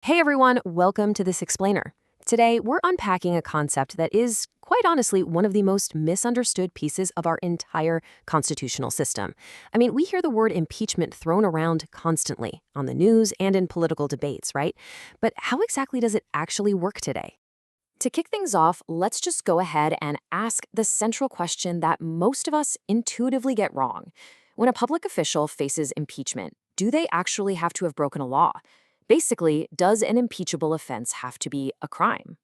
Hey everyone, welcome to This Explainer. Today, we're unpacking a concept that is, quite honestly, one of the most misunderstood pieces of our entire constitutional system. We hear the word impeachment thrown around constantly on the news and in political debates, right? But how exactly does it actually work today? To kick things off, let's just go ahead and ask the central question that most of us intuitively get wrong. When a public official faces impeachment, do they actually have to have broken a law? Basically, does an impeachable offense have to be a crime?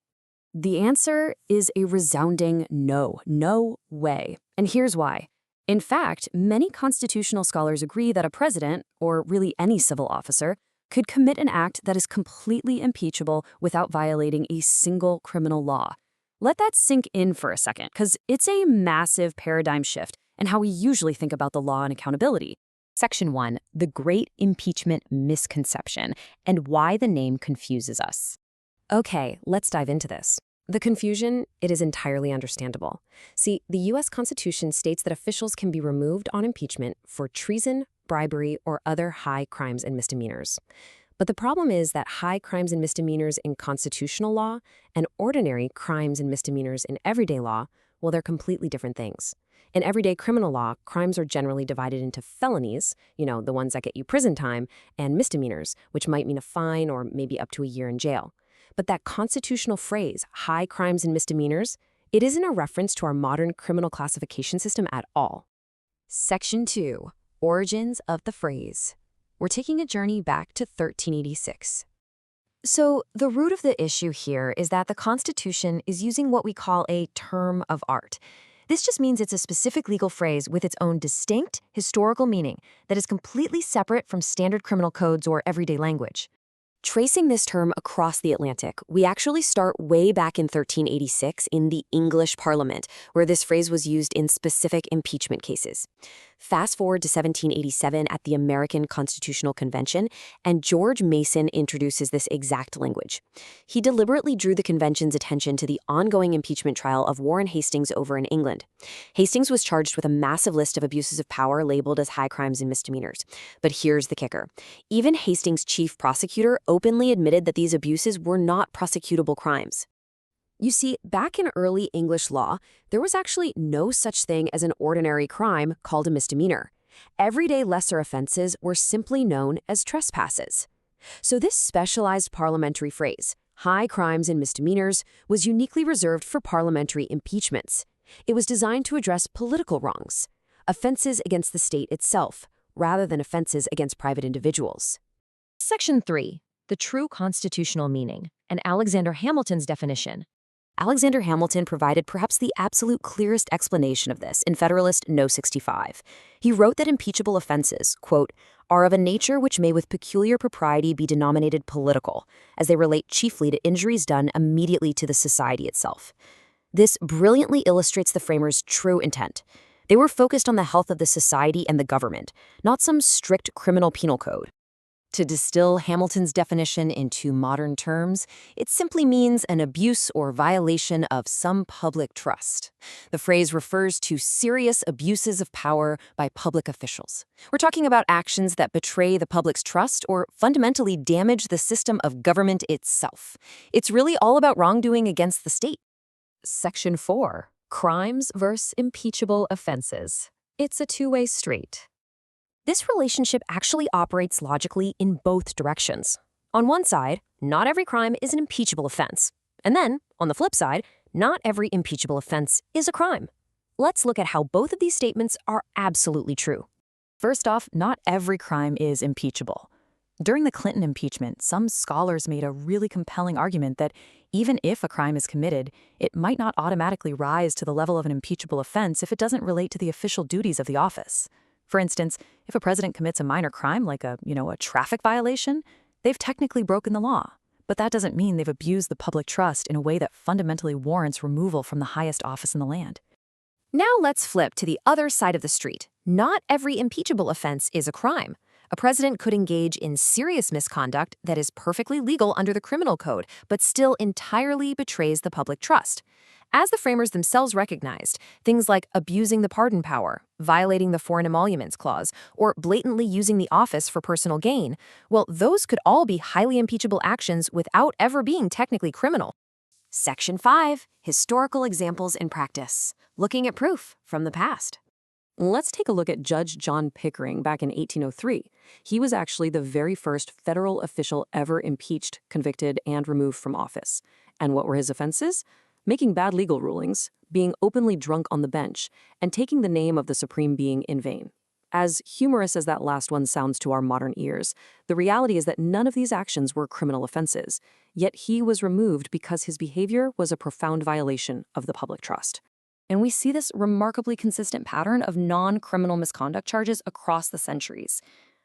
The answer is a resounding no. No way. And here's why. In fact, many constitutional scholars agree that a president, or really any civil officer, could commit an act that is completely impeachable without violating a single criminal law. Let that sink in for a second, because it's a massive paradigm shift in how we usually think about the law and accountability. Section 1, the Great Impeachment Misconception, and why the name confuses us. Okay, let's dive into this. The confusion, it is entirely understandable. See, the U.S. Constitution states that officials can be removed on impeachment for treason, bribery, or other high crimes and misdemeanors. But the problem is that high crimes and misdemeanors in constitutional law and ordinary crimes and misdemeanors in everyday law, well, they're completely different things. In everyday criminal law, crimes are generally divided into felonies, the ones that get you prison time, and misdemeanors, which might mean a fine or maybe up to a year in jail. But that constitutional phrase, high crimes and misdemeanors, it isn't a reference to our modern criminal classification system at all. Section 2, origins of the phrase. We're taking a journey back to 1386. So, the root of the issue here is that the Constitution is using what we call a term of art. This just means it's a specific legal phrase with its own distinct historical meaning that is completely separate from standard criminal codes or everyday language. Tracing this term across the Atlantic, we actually start way back in 1386 in the English Parliament, where this phrase was used in specific impeachment cases. Fast forward to 1787 at the American Constitutional Convention, and George Mason introduces this exact language. He deliberately drew the convention's attention to the ongoing impeachment trial of Warren Hastings over in England. Hastings was charged with a massive list of abuses of power labeled as high crimes and misdemeanors. But here's the kicker. Even Hastings' chief prosecutor openly admitted that these abuses were not prosecutable crimes. You see, back in early English law, there was actually no such thing as an ordinary crime called a misdemeanor. Everyday lesser offenses were simply known as trespasses. So this specialized parliamentary phrase, high crimes and misdemeanors, was uniquely reserved for parliamentary impeachments. It was designed to address political wrongs, offenses against the state itself, rather than offenses against private individuals. Section 3, the true constitutional meaning, and Alexander Hamilton's definition. Alexander Hamilton provided perhaps the absolute clearest explanation of this in Federalist No. 65. He wrote that impeachable offenses, quote, are of a nature which may with peculiar propriety be denominated political, as they relate chiefly to injuries done immediately to the society itself. This brilliantly illustrates the framers' true intent. They were focused on the health of the society and the government, not some strict criminal penal code. To distill Hamilton's definition into modern terms, it simply means an abuse or violation of some public trust. The phrase refers to serious abuses of power by public officials. We're talking about actions that betray the public's trust or fundamentally damage the system of government itself. It's really all about wrongdoing against the state. Section 4, crimes versus impeachable offenses. It's a two-way street. This relationship actually operates logically in both directions. On one side, not every crime is an impeachable offense. And then, on the flip side, not every impeachable offense is a crime. Let's look at how both of these statements are absolutely true. First off, not every crime is impeachable. During the Clinton impeachment, some scholars made a really compelling argument that even if a crime is committed, it might not automatically rise to the level of an impeachable offense if it doesn't relate to the official duties of the office. For instance, if a president commits a minor crime like a traffic violation, they've technically broken the law. But that doesn't mean they've abused the public trust in a way that fundamentally warrants removal from the highest office in the land. Now let's flip to the other side of the street. Not every impeachable offense is a crime. A president could engage in serious misconduct that is perfectly legal under the criminal code, but still entirely betrays the public trust. As the framers themselves recognized, things like abusing the pardon power, violating the foreign emoluments clause, or blatantly using the office for personal gain, well, those could all be highly impeachable actions without ever being technically criminal. Section 5. Historical examples in practice. Looking at proof from the past. Let's take a look at Judge John Pickering back in 1803. He was actually the very first federal official ever impeached, convicted, and removed from office. And what were his offenses? Making bad legal rulings, being openly drunk on the bench, and taking the name of the supreme being in vain. As humorous as that last one sounds to our modern ears, the reality is that none of these actions were criminal offenses, yet he was removed because his behavior was a profound violation of the public trust. And we see this remarkably consistent pattern of non-criminal misconduct charges across the centuries.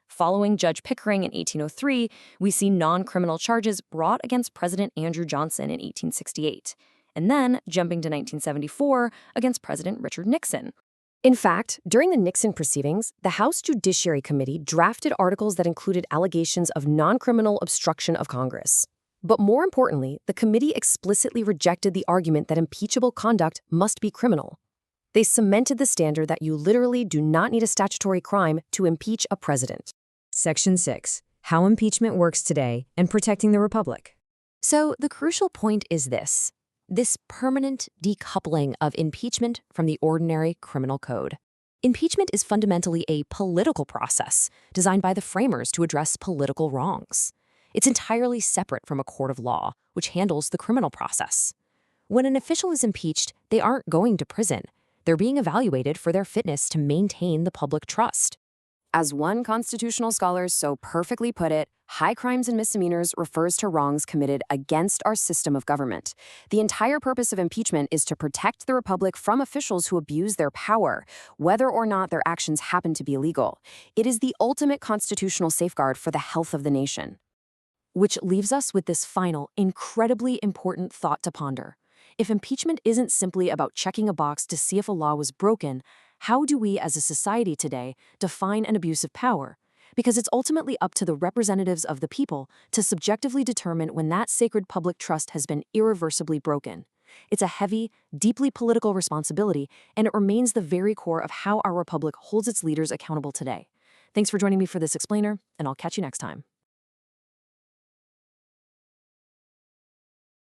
Following Judge Pickering in 1803, we see non-criminal charges brought against President Andrew Johnson in 1868, and then, jumping to 1974, against President Richard Nixon. In fact, during the Nixon proceedings, the House Judiciary Committee drafted articles that included allegations of non-criminal obstruction of Congress. But more importantly, the committee explicitly rejected the argument that impeachable conduct must be criminal. They cemented the standard that you literally do not need a statutory crime to impeach a president. Section 6. How impeachment works today and protecting the republic. So the crucial point is this permanent decoupling of impeachment from the ordinary criminal code. Impeachment is fundamentally a political process designed by the framers to address political wrongs. It's entirely separate from a court of law, which handles the criminal process. When an official is impeached, they aren't going to prison. They're being evaluated for their fitness to maintain the public trust. As one constitutional scholar so perfectly put it, high crimes and misdemeanors refers to wrongs committed against our system of government. The entire purpose of impeachment is to protect the republic from officials who abuse their power, whether or not their actions happen to be illegal. It is the ultimate constitutional safeguard for the health of the nation. Which leaves us with this final, incredibly important thought to ponder. If impeachment isn't simply about checking a box to see if a law was broken, how do we as a society today define an abuse of power? Because it's ultimately up to the representatives of the people to subjectively determine when that sacred public trust has been irreversibly broken. It's a heavy, deeply political responsibility, and it remains the very core of how our republic holds its leaders accountable today. Thanks for joining me for this explainer, and I'll catch you next time.